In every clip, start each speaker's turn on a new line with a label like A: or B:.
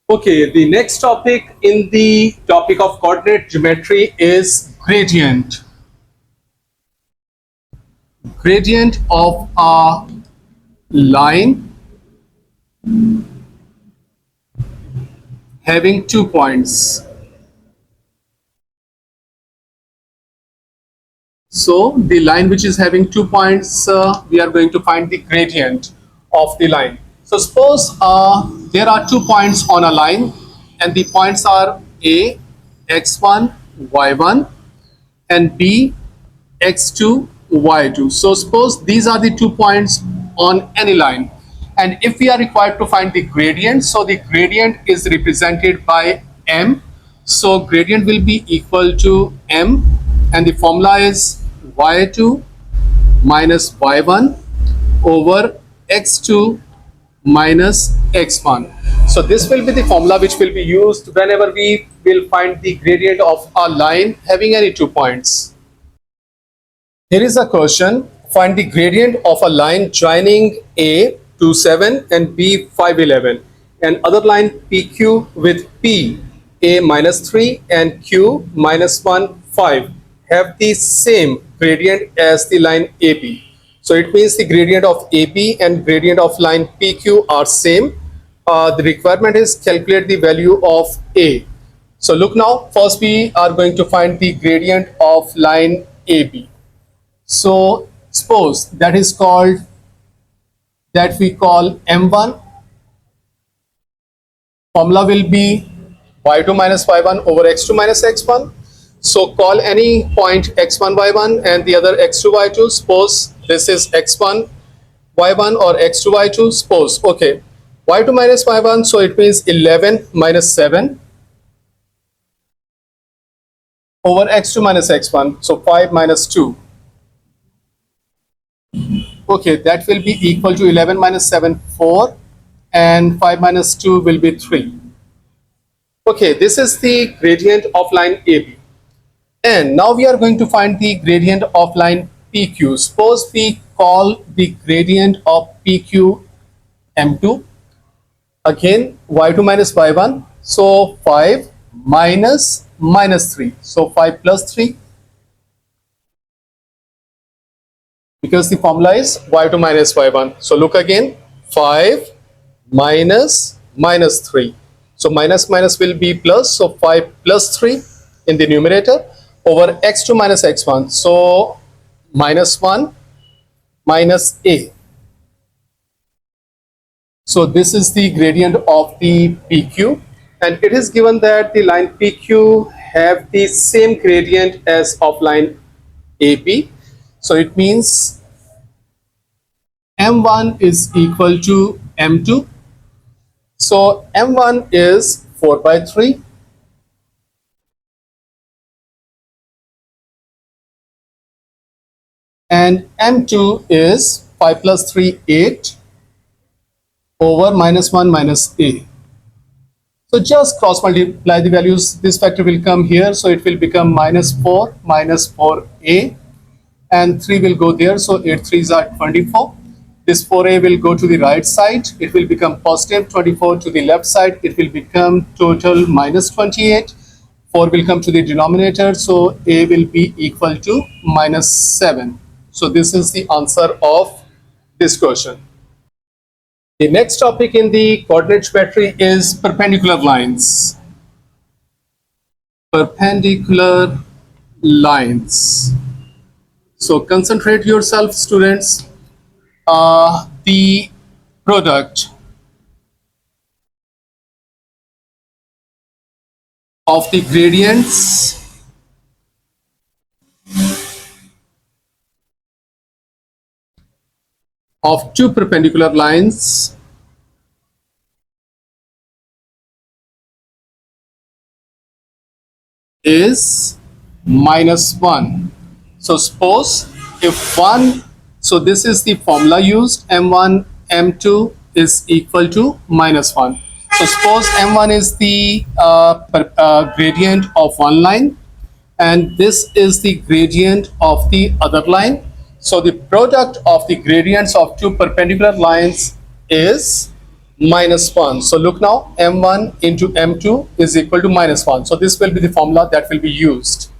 A: Okay, the next topic in the topic of coordinate geometry is gradient. Gradient of a line having 2 points. So the line which is having 2 points, we are going to find the gradient of the line. So suppose there are 2 points on a line and the points are A, x1, y1 and B, x2, y2. So suppose these are the 2 points on any line, and if we are required to find the gradient, so the gradient is represented by m. So gradient will be equal to m, and the formula is y2 minus y1 over x2 minus x1. So this will be the formula which will be used whenever we will find the gradient of a line having any 2 points. Here is a question. Find the gradient of a line joining A 27 and B 511 and other line PQ with P A minus 3 and Q minus 1 5 have the same gradient as the line AB. So it means the gradient of AB and gradient of line PQ are same. The requirement is calculate the value of A. So look now, first we are going to find the gradient of line AB. So suppose that is called, that we call m1. Formula will be y2 minus y1 over x2 minus x1. So call any point x1 y1 and the other x2 y2. Suppose this is x1 y1 or x2 y2. Suppose, okay, y2 minus y1, so it means 11 minus 7 over x2 minus x1, so 5 minus 2. Okay, that will be equal to 11 minus 7, 4, and 5 minus 2 will be 3. Okay, this is the gradient of line AB. And now we are going to find the gradient of line PQ. Suppose we call the gradient of PQ M2. Again, y2 minus y1. So 5 minus minus 3. So 5 plus 3. Because the formula is y2 minus y1. So look again, 5 minus minus 3. So minus minus will be plus. So 5 plus 3 in the numerator over x2 minus x1. So minus 1 minus a. So this is the gradient of the PQ, and it is given that the line PQ have the same gradient as of line AB. So it means M1 is equal to M2. So M1 is 4 by 3. And M2 is 5 plus 3, 8 over minus 1 minus A. So just cross multiply the values. This factor will come here. So it will become minus 4 minus 4A. And 3 will go there. So 8 3s are 24. This 4a will go to the right side. It will become positive. 24 to the left side. It will become total minus 28. 4 will come to the denominator. So a will be equal to minus 7. So this is the answer of this question. The next topic in the coordinate geometry is perpendicular lines. Perpendicular lines. So concentrate yourself, students. The product of the gradients of two perpendicular lines is minus 1. So suppose if one, so this is the formula used, m1 m2 is equal to minus 1. So suppose m1 is the gradient of one line and this is the gradient of the other line. So the product of the gradients of two perpendicular lines is minus 1. So look now, m1 into m2 is equal to minus 1. So this will be the formula that will be used.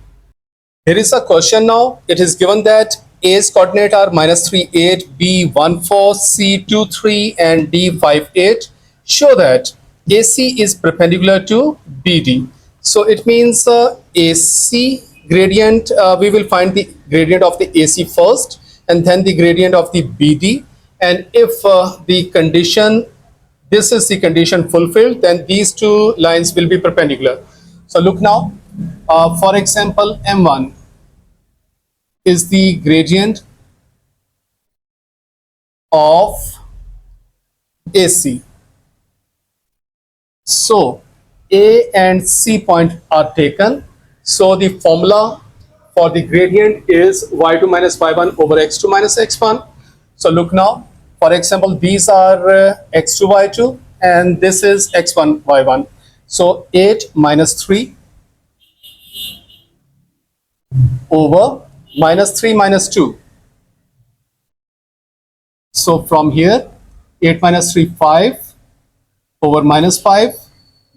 A: Here is a question now. It is given that A's coordinate are minus 3, 8, B, 1, 4, C, 2, 3, and D, 5, 8. Show that AC is perpendicular to BD. So it means AC gradient, we will find the gradient of the AC first and then the gradient of the BD. And if the condition, this is the condition fulfilled, then these two lines will be perpendicular. So look now, for example, M1 is the gradient of AC. So A and C point are taken. So the formula for the gradient is y2 minus y1 over x2 minus x1. So look now, for example, these are x2 y2 and this is x1 y1. So 8 minus 3 over minus 3 minus 2. So from here, 8 minus 3, 5 over minus 5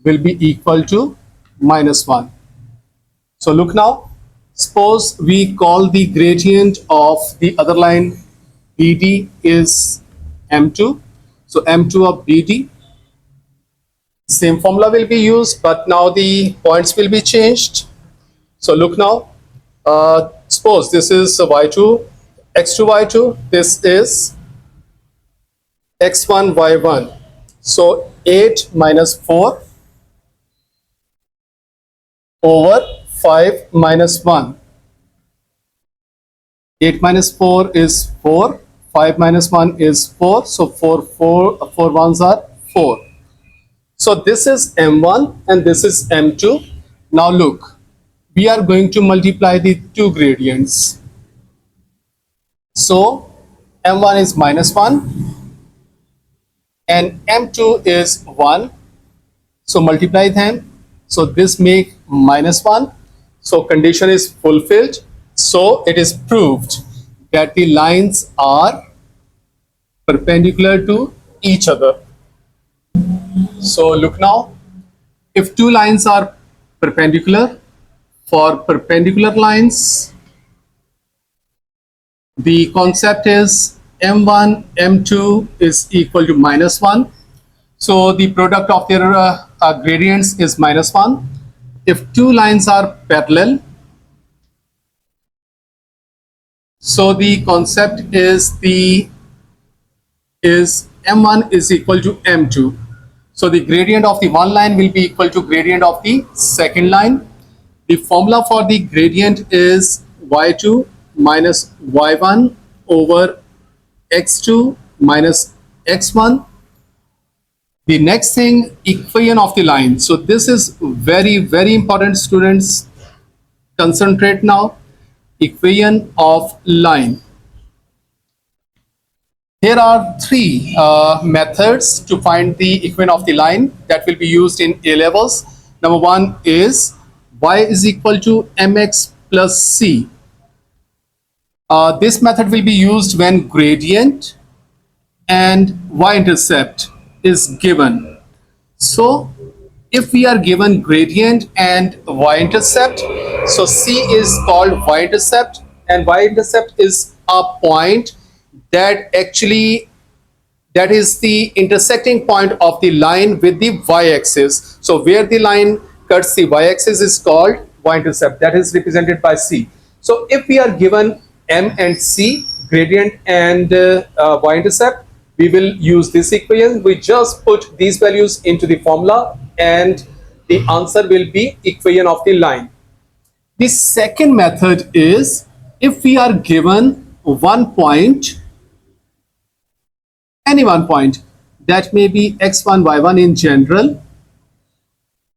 A: will be equal to minus 1. So look now, suppose we call the gradient of the other line BD is M2. So M2 of BD, same formula will be used, but now the points will be changed. So look now, suppose this is y2, x2 y2, this is x1 y1. So 8 minus 4 over 5 minus 1. 8 minus 4 is 4, 5 minus 1 is 4, so 4 ones are 4. So this is M1 and this is M2. Now look, we are going to multiply the two gradients. So M1 is minus 1 and M2 is 1. So multiply them. So this make minus 1. So condition is fulfilled. So it is proved that the lines are perpendicular to each other. So look now, if two lines are perpendicular, for perpendicular lines, the concept is M1, M2 is equal to minus 1. So the product of their gradients is minus 1. If two lines are parallel, so the concept is M1 is equal to M2. So the gradient of the one line will be equal to gradient of the second line. The formula for the gradient is y2 minus y1 over x2 minus x1. The next thing, equation of the line. So this is very, very important, students. Concentrate now. Equation of line. Here are three methods to find the equation of the line that will be used in A levels. Number one is y is equal to mx plus c. This method will be used when gradient and y-intercept is given. So if we are given gradient and y-intercept, so C is called y-intercept, and y-intercept is a point that actually, that is the intersecting point of the line with the y-axis. So where the line cuts the y-axis is called y-intercept, that is represented by C. So if we are given M and C, gradient and y-intercept, we will use this equation. We just put these values into the formula and the answer will be equation of the line. The second method is if we are given one point, any one point, that may be x1, y1 in general,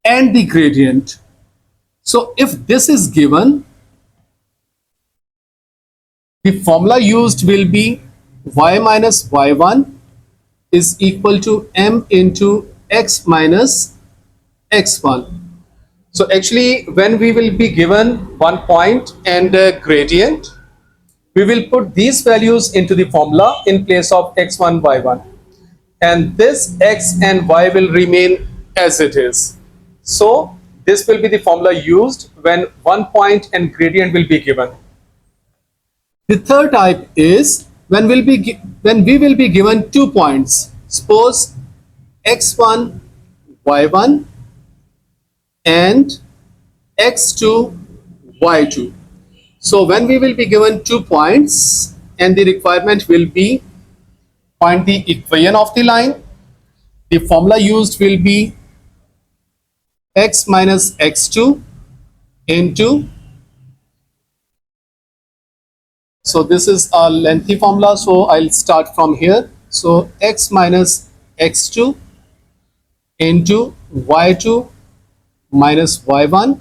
A: and the gradient. So if this is given, the formula used will be y minus y1 is equal to m into x minus x1. So actually, when we will be given one point and a gradient, we will put these values into the formula in place of x1, y1. and this x and y will remain as it is. So this will be the formula used when 1 point and gradient will be given. The third type is when we will be given 2 points. Suppose x1, y1 and x2, y2. So when we will be given 2 points and the requirement will be find the equation of the line, the formula used will be x minus x2 into, so this is a lengthy formula, so I'll start from here. So x minus x2 into y2 minus y1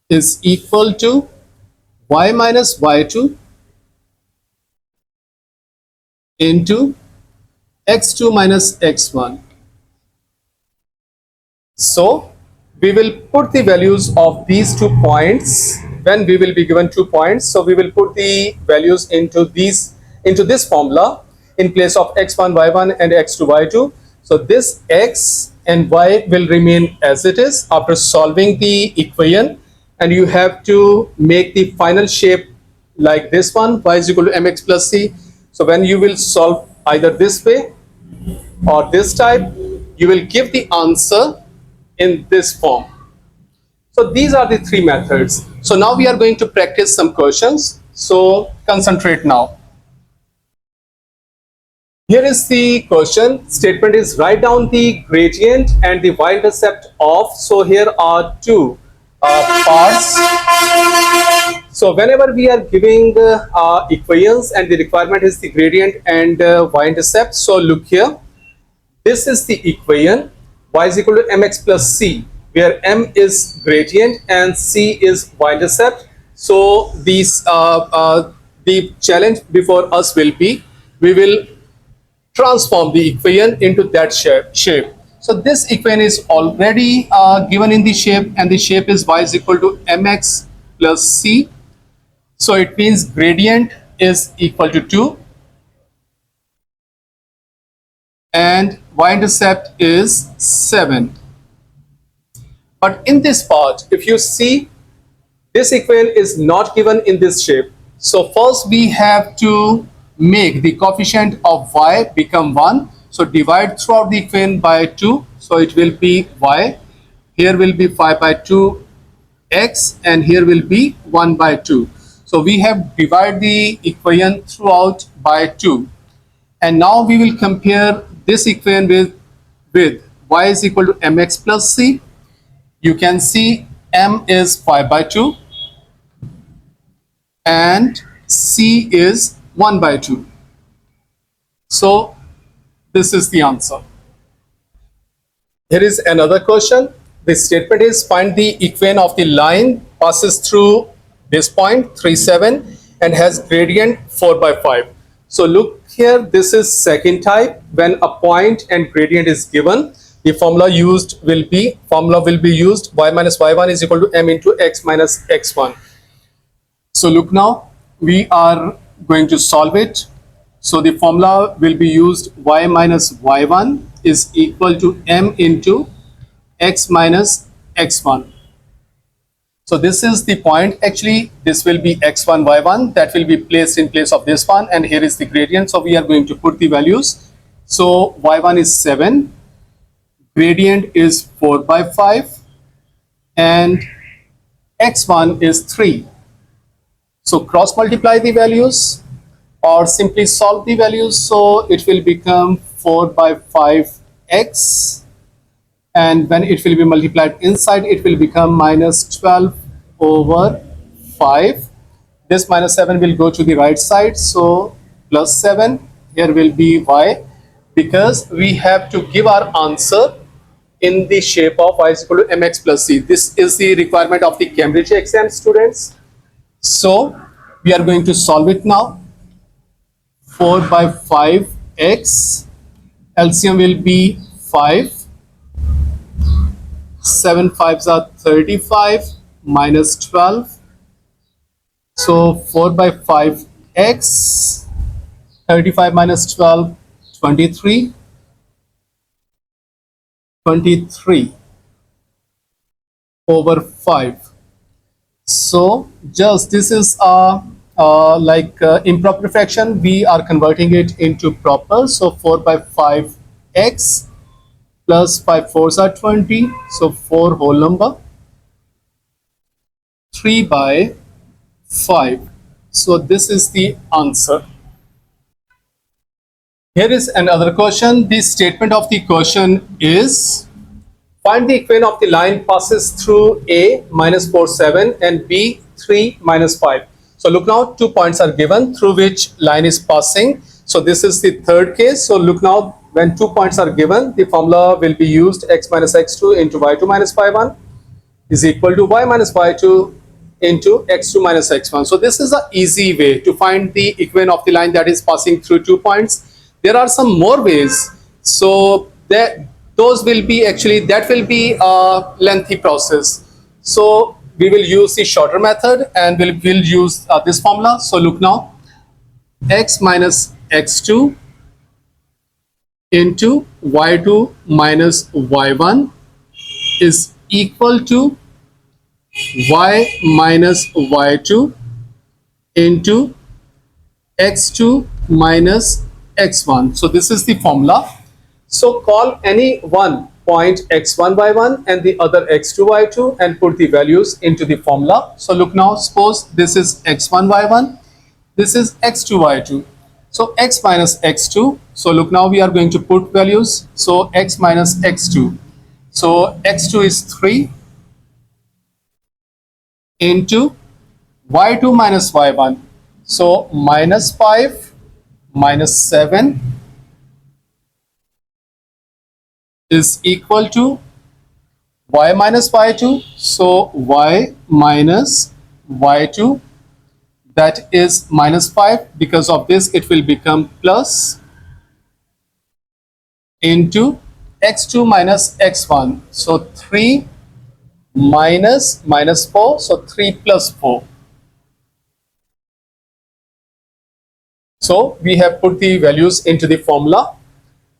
A: is equal to y minus y2 into x2 minus x1. So we will put the values of these 2 points when we will be given 2 points. So we will put the values into this formula in place of x1 y1 and x2 y2. So this x and y will remain as it is after solving the equation, and you have to make the final shape like this one, y is equal to mx plus c. So when you will solve either this way or this type, you will give the answer in this form. So these are the 3 methods. So now we are going to practice some questions. So concentrate now. Here is the question. Statement is write down the gradient and the y-intercept of. So here are 2 parts. So whenever we are giving equations and the requirement is the gradient and y-intercept. So look here. This is the equation, y is equal to mx plus c, where m is gradient and c is y-intercept. So the challenge before us will be, we will transform the equation into that shape. So this equation is already given in the shape, and the shape is y is equal to mx plus c. So it means gradient is equal to 2 and y-intercept is 7. But in this part, if you see, this equation is not given in this shape. So first we have to make the coefficient of y become 1. So divide throughout the equation by 2. So it will be y. Here will be 5 by 2 x, and here will be 1 by 2. So we have divided the equation throughout by 2. And now we will compare this equation with y is equal to mx plus c. You can see m is 5 by 2 and c is 1 by 2. So this is the answer. Here is another question. The statement is find the equation of the line passes through this point 3 7 and has gradient 4 by 5. So look here, this is second type. When a point and gradient is given, the formula will be used y minus y1 is equal to m into x minus x1. So look now, we are going to solve it. So the formula will be used y minus y1 is equal to m into x minus x1. So this is the point. Actually, this will be x1, y1 that will be placed in place of this one, and here is the gradient. So we are going to put the values. So y1 is 7, gradient is 4 by 5, and x1 is 3. So cross multiply the values or simply solve the values. So it will become 4 by 5x, and when it will be multiplied inside, it will become minus 12 over 5. This minus 7 will go to the right side, so plus 7. Here will be y, because we have to give our answer in the shape of y is equal to mx plus c. This is the requirement of the Cambridge exam, students. So we are going to solve it now. 4 by 5x, LCM will be 5. 7 5s are 35 minus 12. So 4 by 5x, 35 minus 12, 23. 23 over 5. So just this is improper fraction. We are converting it into proper. So 4 by 5x plus 5 fours are 20. So 4 whole number, 3 by 5. So this is the answer. Here is another question. The statement of the question is: find the equation of the line passes through A minus 4, 7 and B 3 minus 5. So look now, 2 points are given through which line is passing. So this is the third case. So look now, when 2 points are given, the formula will be used: x minus x2 into y2 minus y1 is equal to y minus y2 into x2 minus x1. So this is an easy way to find the equation of the line that is passing through 2 points. There are some more ways. So those will be that will be a lengthy process. So we will use the shorter method and we'll use this formula. So look now, x minus x2 into y2 minus y1 is equal to y minus y2 into x2 minus x1. So this is the formula. So call any one point x1 y1 and the other x2 y2 and put the values into the formula. So look now, suppose this is x1 y1, this is x2 y2. So x minus x2. So look now, we are going to put values. So x minus x2. So x2 is 3 into y2 minus y1. So minus 5 minus 7 is equal to y minus y2. So y minus y2, that is minus 5. Because of this, it will become plus into x2 minus x1. So 3 minus 4. So 3 plus 4. So we have put the values into the formula.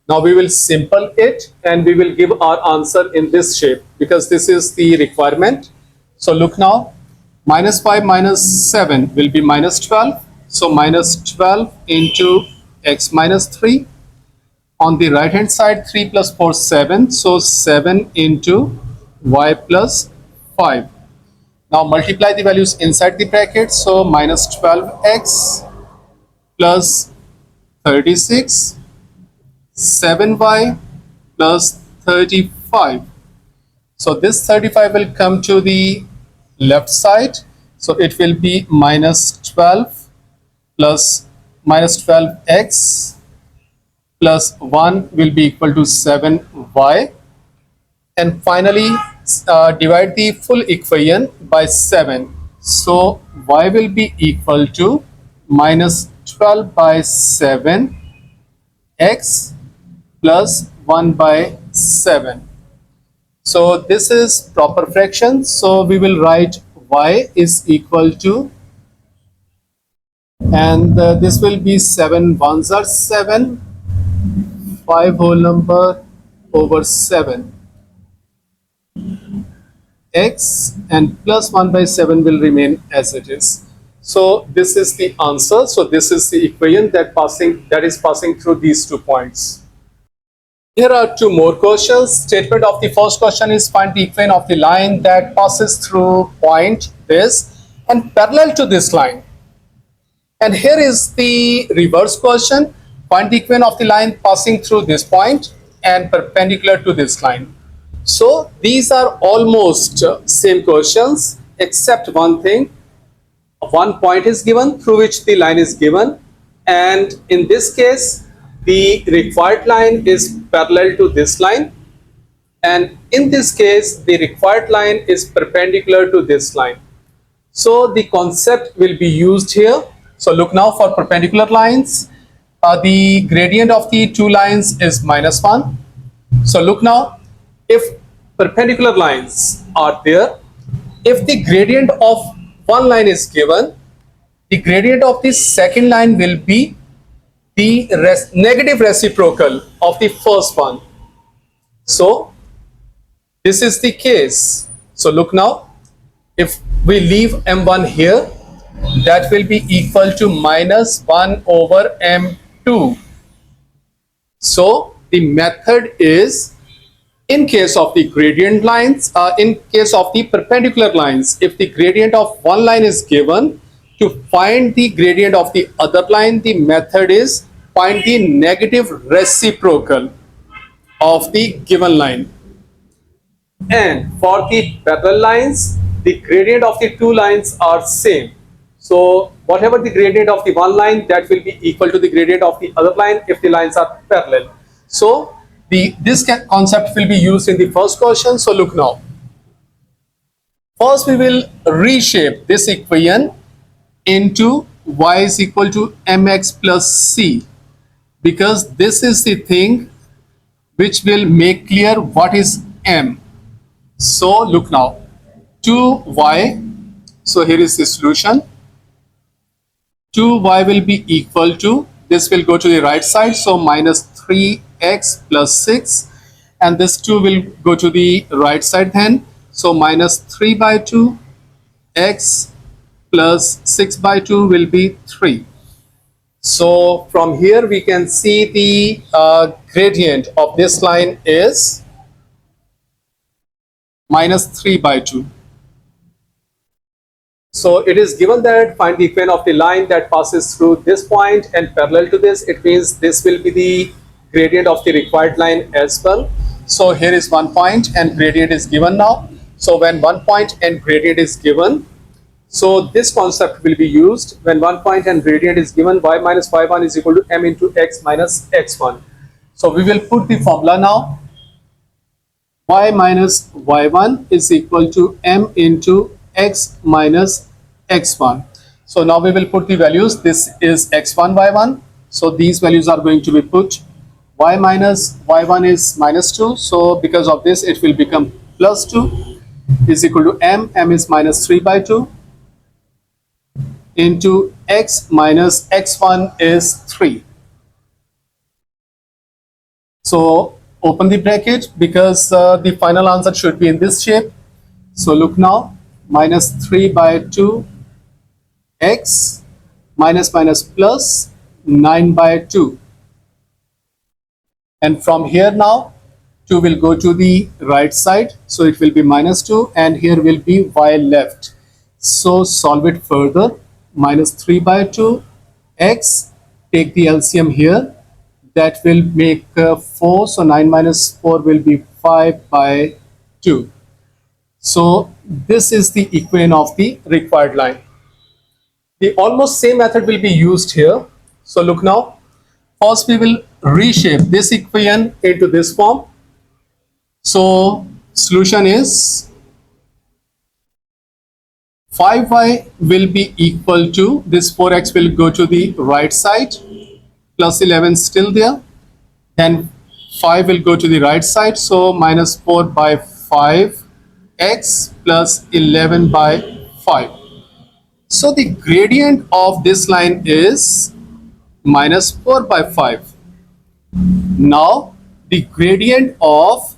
A: Now we will simple it and we will give our answer in this shape because this is the requirement. So look now, minus 5 minus 7 will be minus 12. So minus 12 into x minus 3. On the right hand side, 3 plus 4, 7. So 7 into y plus 5. Now multiply the values inside the bracket. So minus 12x plus 36, 7y plus 35. So this 35 will come to the left side. So it will be minus 12 plus minus 12x plus 1 will be equal to 7y. And finally, divide the full equation by 7. So y will be equal to minus 12 by 7 x plus 1 by 7. So this is proper fraction. So we will write y is equal to, and this will be 7 ones are 7, 5 whole number over 7. X and plus 1 by 7 will remain as it is. So this is the answer. So this is the equation that is passing through these 2 points. Here are 2 more questions. Statement of the first question is: find the equation of the line that passes through point this and parallel to this line. And here is the reverse question: find the equation of the line passing through this point and perpendicular to this line. So these are almost same questions except one thing. One point is given through which the line is given, and in this case the required line is parallel to this line, and in this case the required line is perpendicular to this line. So the concept will be used here. So look now, for perpendicular lines, the gradient of the 2 lines is minus 1. So look now, if perpendicular lines are there, if the gradient of one line is given, the gradient of the second line will be the negative reciprocal of the first one. So this is the case. So look now, if we leave m1 here, that will be equal to minus 1 over m2. So the method is, in case of the gradient lines, in case of the perpendicular lines, if the gradient of one line is given, to find the gradient of the other line, the method is find the negative reciprocal of the given line. And for the parallel lines, the gradient of the two lines are same. So whatever the gradient of the one line, that will be equal to the gradient of the other line if the lines are parallel. So this concept will be used in the first question. So look now. First we will reshape this equation into y is equal to mx plus c, because this is the thing which will make clear what is m. So look now, 2y, so here is the solution. 2y will be equal to, this will go to the right side, so minus 3x plus 6, and this 2 will go to the right side then, so minus 3 by 2 x plus 6 by 2 will be 3. So from here we can see the gradient of this line is minus 3 by 2. So it is given that find the equation of the line that passes through this point and parallel to this. It means this will be the gradient of the required line as well. So here is one point and gradient is given now. So when one point and gradient is given, so this concept will be used. When one point and gradient is given, y minus y1 is equal to m into x minus x1. So we will put the formula now. Y minus y1 is equal to m into x minus x1. So now we will put the values. This is x1, y1. So these values are going to be put. Y minus y1 is minus 2. So because of this, it will become plus 2 is equal to m. M is minus 3 by 2 into x minus x1 is 3. So open the bracket, because the final answer should be in this shape. So look now, minus 3 by 2 x minus minus plus 9 by 2. And from here now, 2 will go to the right side. So it will be minus 2 and here will be y left. So solve it further. Minus 3 by 2 x, take the LCM here. That will make 4. So 9 minus 4 will be 5 by 2. So this is the equation of the required line. The almost same method will be used here. So look now. First we will reshape this equation into this form. So solution is 5y will be equal to, this 4x will go to the right side, plus 11 still there. Then 5 will go to the right side, so minus 4 by 5 x plus 11 by 5. So the gradient of this line is minus 4 by 5. Now the gradient of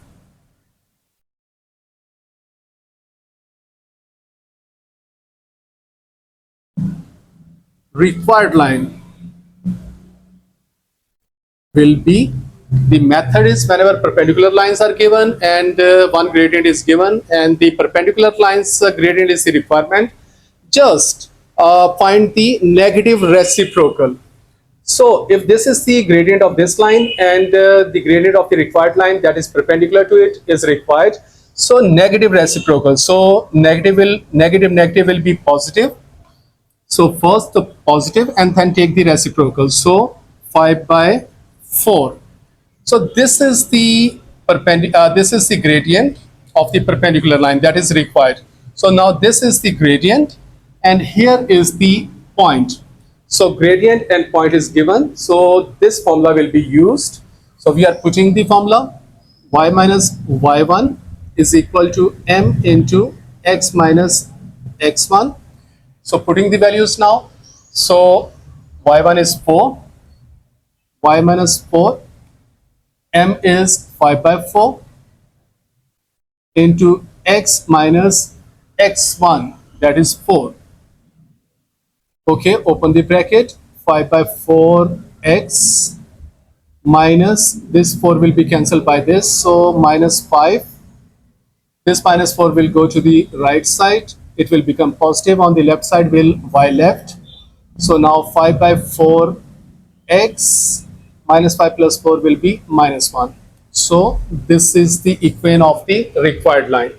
A: required line will be, the method is whenever perpendicular lines are given and one gradient is given and the perpendicular lines gradient is the requirement, just find the negative reciprocal. So if this is the gradient of this line and the gradient of the required line that is perpendicular to it is required, so negative reciprocal. So negative will be positive. So first the positive and then take the reciprocal. So 5 by 4. So this is the gradient of the perpendicular line that is required. So now this is the gradient and here is the point. So gradient and point is given. So this formula will be used. So we are putting the formula. Y minus y1 is equal to m into x minus x1. So putting the values now. So y1 is 4, y minus 4, m is 5 by 4, into x minus x1, that is 4. Okay, open the bracket. 5 by 4 x minus this 4 will be cancelled by this, so minus 5. This minus 4 will go to the right side. It will become positive. On the left side will y left. So now 5 by 4 x minus 5 plus 4 will be minus 1. So this is the equation of the required line.